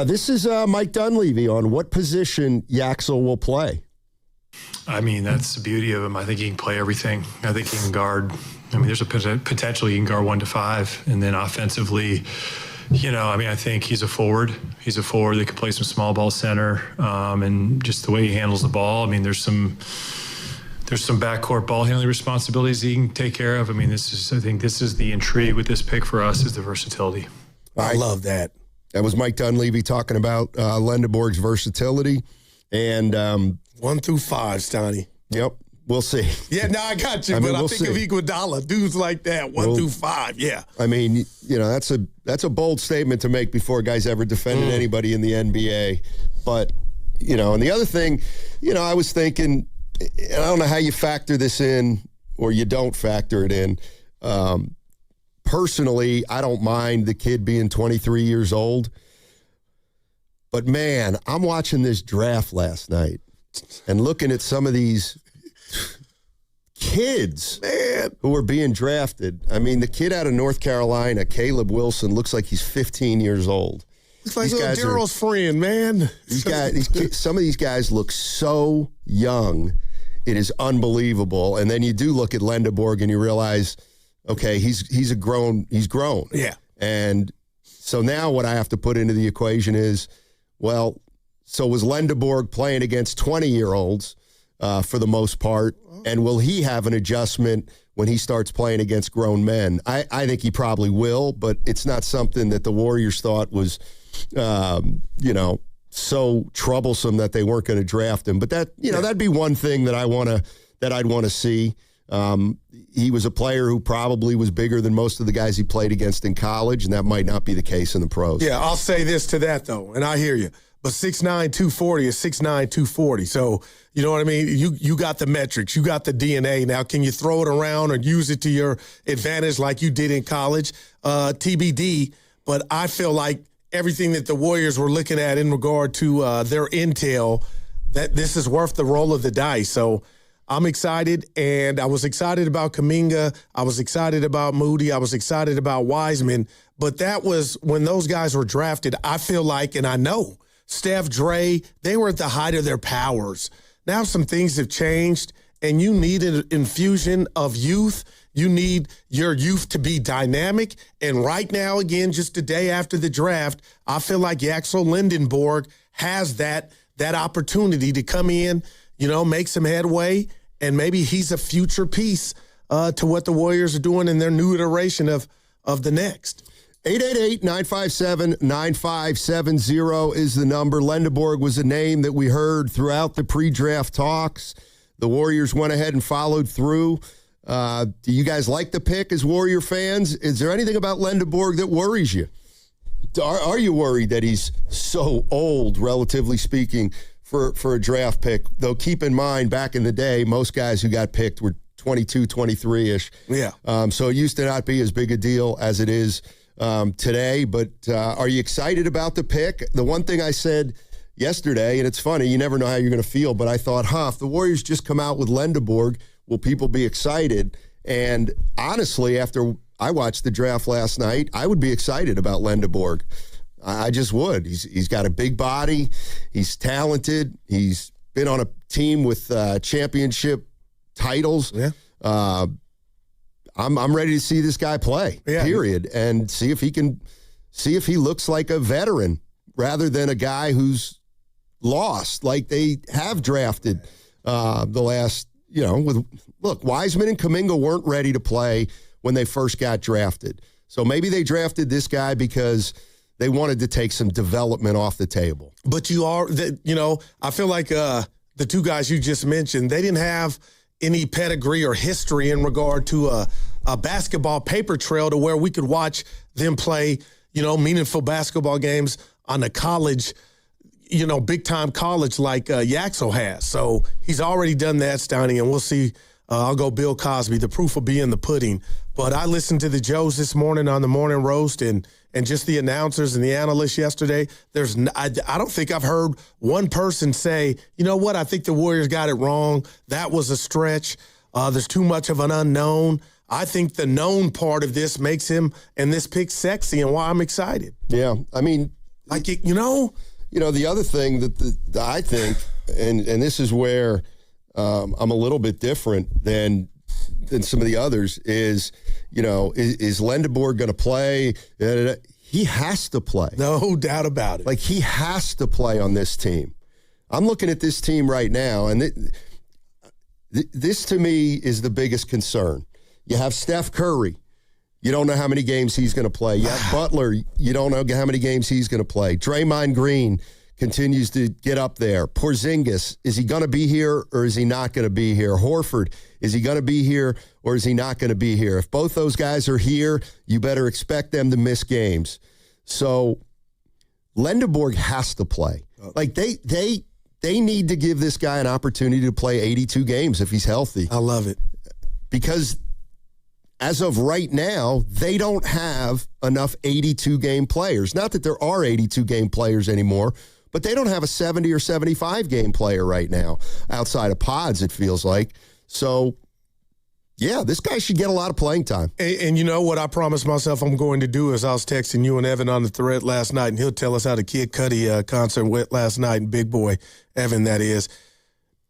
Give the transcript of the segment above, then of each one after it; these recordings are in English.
This is Mike Dunleavy on what position Yaxel will play. I mean, that's the beauty of him. I think he can play everything. I think he can guard. I mean, there's a potential he can guard 1 to 5. And then offensively, I think he's a forward. He's a forward that can play some small ball center. And just the way he handles the ball, I mean, there's some backcourt ball handling responsibilities he can take care of. I mean, I think this is the intrigue with this pick for us is the versatility. I love that. That was Mike Dunleavy talking about Lendeborg's versatility. And 1 through 5, Stoney. Yep, we'll see. Yeah, no, I got you. I think of Iguodala, dudes like that, 1 through 5. Yeah. I mean, that's a bold statement to make before a guy's ever defended anybody in the NBA. But and the other thing, I was thinking, and I don't know how you factor this in or you don't factor it in. Personally, I don't mind the kid being 23 years old. But, man, I'm watching this draft last night and looking at some of these kids who are being drafted. I mean, the kid out of North Carolina, Caleb Wilson, looks like he's 15 years old. Looks like Daryl's friend, man. Some of these guys look so young. It is unbelievable. And then you do look at Lendeborg and you realize, okay, he's grown. Yeah. And so now what I have to put into the equation is, well, so was Lendeborg playing against 20-year-olds for the most part, and will he have an adjustment when he starts playing against grown men? I think he probably will, but it's not something that the Warriors thought was, so troublesome that they weren't going to draft him. But that'd be one thing that I'd want to see. He was a player who probably was bigger than most of the guys he played against in college, and that might not be the case in the pros. Yeah, I'll say this to that, though, and I hear you. But 6'9", 240 is 6'9", 240. So, you know what I mean? You got the metrics. You got the DNA. Now, can you throw it around or use it to your advantage like you did in college? TBD. But I feel like everything that the Warriors were looking at in regard to their intel, that this is worth the roll of the dice. So, I'm excited, and I was excited about Kuminga. I was excited about Moody. I was excited about Wiseman. But that was when those guys were drafted, I feel like, and I know, Steph, Dre, they were at the height of their powers. Now some things have changed, and you need an infusion of youth. You need your youth to be dynamic. And right now, again, just a day after the draft, I feel like Yaxel Lendeborg has that opportunity to come in, make some headway, and maybe he's a future piece to what the Warriors are doing in their new iteration of the next. 888-957-9570 is the number. Lendeborg was a name that we heard throughout the pre-draft talks. The Warriors went ahead and followed through. Do you guys like the pick as Warrior fans? Is there anything about Lendeborg that worries you? Are you worried that he's so old, relatively speaking, for a draft pick? Though keep in mind, back in the day, most guys who got picked were 22, 23-ish. Yeah. So it used to not be as big a deal as it is today. But are you excited about the pick? The one thing I said yesterday, and it's funny, you never know how you're going to feel, but I thought, if the Warriors just come out with Lendeborg, will people be excited? And honestly, after I watched the draft last night, I would be excited about Lendeborg. I just would. He's got a big body. He's talented. He's been on a team with championship titles. Yeah. I'm ready to see this guy play, period, and see if he looks like a veteran rather than a guy who's lost like they have drafted the last, look, Wiseman and Kuminga weren't ready to play when they first got drafted. So maybe they drafted this guy because they wanted to take some development off the table. But I feel like the two guys you just mentioned, they didn't have any pedigree or history in regard to a basketball paper trail to where we could watch them play, meaningful basketball games on a college, big-time college like Yaxel has. So he's already done that, Stoney, and we'll see. I'll go Bill Cosby. The proof will be in the pudding. But I listened to the Joes this morning on the Morning Roast and just the announcers and the analysts yesterday. I don't think I've heard one person say, you know what, I think the Warriors got it wrong. That was a stretch. There's too much of an unknown. I think the known part of this makes him and this pick sexy and why I'm excited. Yeah, I mean, Like, you know? You know, the other thing that I think, and this is where I'm a little bit different than some of the others, is, you know, is Lendeborg going to play? He has to play. No doubt about it. Like, he has to play on this team. I'm looking at this team right now, and this to me is the biggest concern. You have Steph Curry. You don't know how many games he's going to play. You have Butler. You don't know how many games he's going to play. Draymond Green continues to get up there. Porzingis, is he going to be here or is he not going to be here? Horford, is he going to be here or is he not going to be here? If both those guys are here, you better expect them to miss games. So Lendeborg has to play. Like, they need to give this guy an opportunity to play 82 games if he's healthy. I love it. Because as of right now, they don't have enough 82-game players. Not that there are 82-game players anymore, but they don't have a 70 or 75-game player right now outside of Pods, it feels like. So, yeah, this guy should get a lot of playing time. And you know what I promised myself I'm going to do is I was texting you and Evan on the thread last night, and he'll tell us how the Kid Cudi concert went last night, and big boy Evan, that is.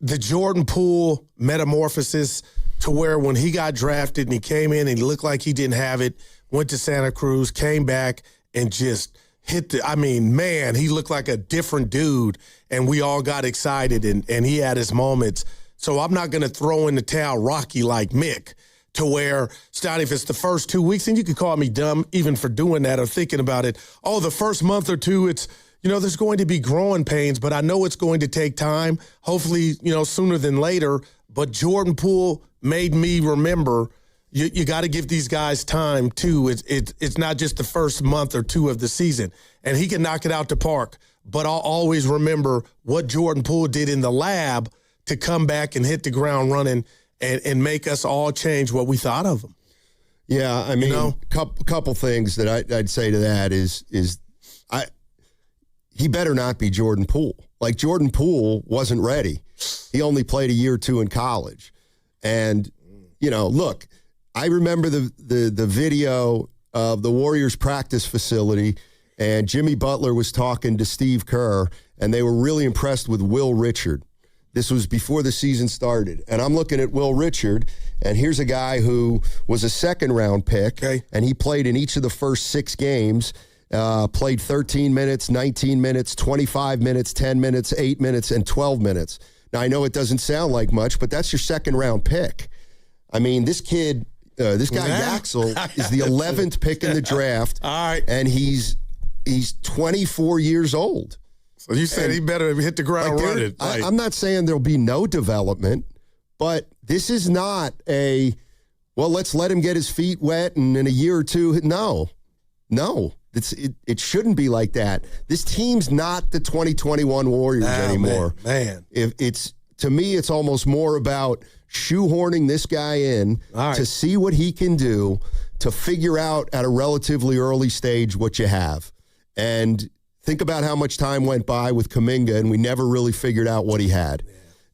The Jordan Poole metamorphosis to where when he got drafted and he came in and he looked like he didn't have it, went to Santa Cruz, came back and just hit man, he looked like a different dude, and we all got excited, and he had his moments. So I'm not going to throw in the towel Rocky like Mick to where, Stoney, if it's the first 2 weeks, and you could call me dumb even for doing that or thinking about it, the first month or two, it's, there's going to be growing pains, but I know it's going to take time, hopefully, sooner than later. But Jordan Poole made me remember you got to give these guys time, too. It's not just the first month or two of the season. And he can knock it out the park, but I'll always remember what Jordan Poole did in the lab to come back and hit the ground running and make us all change what we thought of him. Yeah, I mean, couple things that I'd say to that is he better not be Jordan Poole. Like, Jordan Poole wasn't ready. He only played a year or two in college. And, look, I remember the video of the Warriors practice facility, and Jimmy Butler was talking to Steve Kerr, and they were really impressed with Will Richard. This was before the season started. And I'm looking at Will Richard, and here's a guy who was a second-round pick, and he played in each of the first 6 games, played 13 minutes, 19 minutes, 25 minutes, 10 minutes, 8 minutes, and 12 minutes. Now, I know it doesn't sound like much, but that's your second-round pick. I mean, this kid, this guy Yaxel, is the 11th pick in the draft, all right, and he's 24 years old. So you said he better hit the ground running. I'm not saying there'll be no development, but this is not let's let him get his feet wet and in a year or two. No. It shouldn't be like that. This team's not the 2021 Warriors anymore. Man. To me, it's almost more about shoehorning this guy in to see what he can do, to figure out at a relatively early stage what you have. And think about how much time went by with Kuminga, and we never really figured out what he had.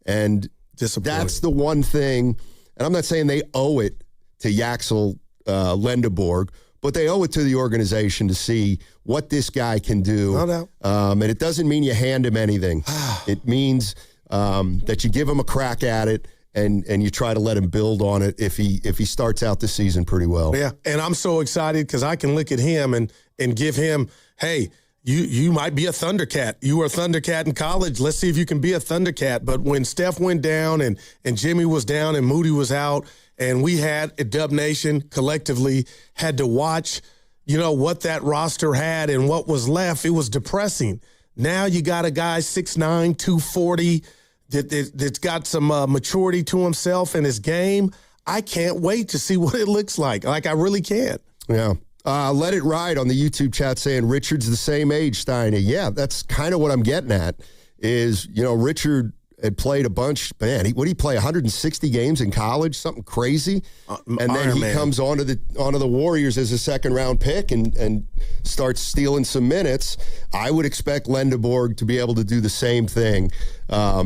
And that's the one thing, and I'm not saying they owe it to Yaxel Lendeborg, but they owe it to the organization to see what this guy can do. No doubt. And it doesn't mean you hand him anything. It means that you give him a crack at it, and you try to let him build on it if he starts out the season pretty well. Yeah, and I'm so excited because I can look at him and give him, hey, you might be a Thundercat. You were a Thundercat in college. Let's see if you can be a Thundercat. But when Steph went down and Jimmy was down and Moody was out, and we had a Dub Nation collectively had to watch, what that roster had and what was left, it was depressing. Now you got a guy 6'9", 240 that's got some maturity to himself and his game. I can't wait to see what it looks like. Like, I really can't. Yeah. Let It Ride on the YouTube chat saying Richard's the same age, Steiny. Yeah, that's kind of what I'm getting at is, Richard had played a bunch. Man, what did he play, 160 games in college? Something crazy. And then he comes onto the Warriors as a second-round pick and starts stealing some minutes. I would expect Lendeborg to be able to do the same thing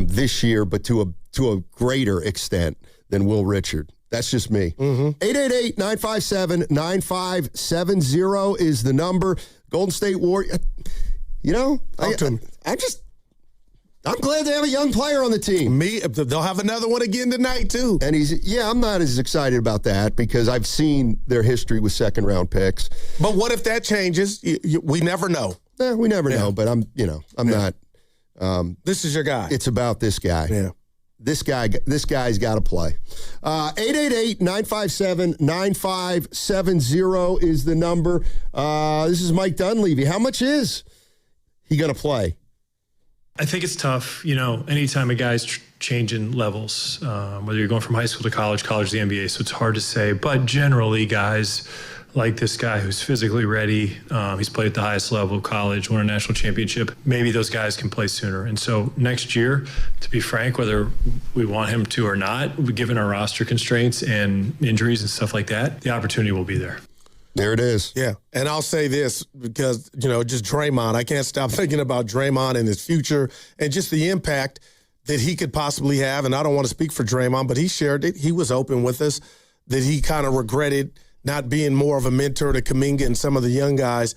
this year, but to a greater extent than Will Richard. That's just me. 888-957-9570 is the number. Golden State Warriors. You know, Talk to him. I'm glad they have a young player on the team. They'll have another one again tonight, too. And I'm not as excited about that because I've seen their history with second-round picks. But what if that changes? We never know. We never know, but I'm not. This is your guy. It's about this guy. Yeah. This guy's got to play. 888-957-9570 is the number. This is Mike Dunleavy. How much is he going to play? I think it's tough, anytime a guy's changing levels, whether you're going from high school to college to the NBA, so it's hard to say. But generally, guys like this guy who's physically ready, he's played at the highest level of college, won a national championship, maybe those guys can play sooner. And so next year, to be frank, whether we want him to or not, given our roster constraints and injuries and stuff like that, the opportunity will be there. There it is. Yeah, and I'll say this because, just Draymond. I can't stop thinking about Draymond and his future and just the impact that he could possibly have. And I don't want to speak for Draymond, but he shared it. He was open with us that he kind of regretted not being more of a mentor to Kuminga and some of the young guys.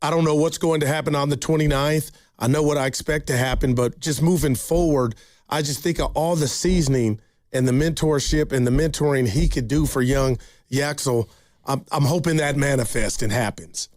I don't know what's going to happen on the 29th. I know what I expect to happen, but just moving forward, I just think of all the seasoning and the mentorship and the mentoring he could do for young Yaxel. I'm hoping that manifests and happens.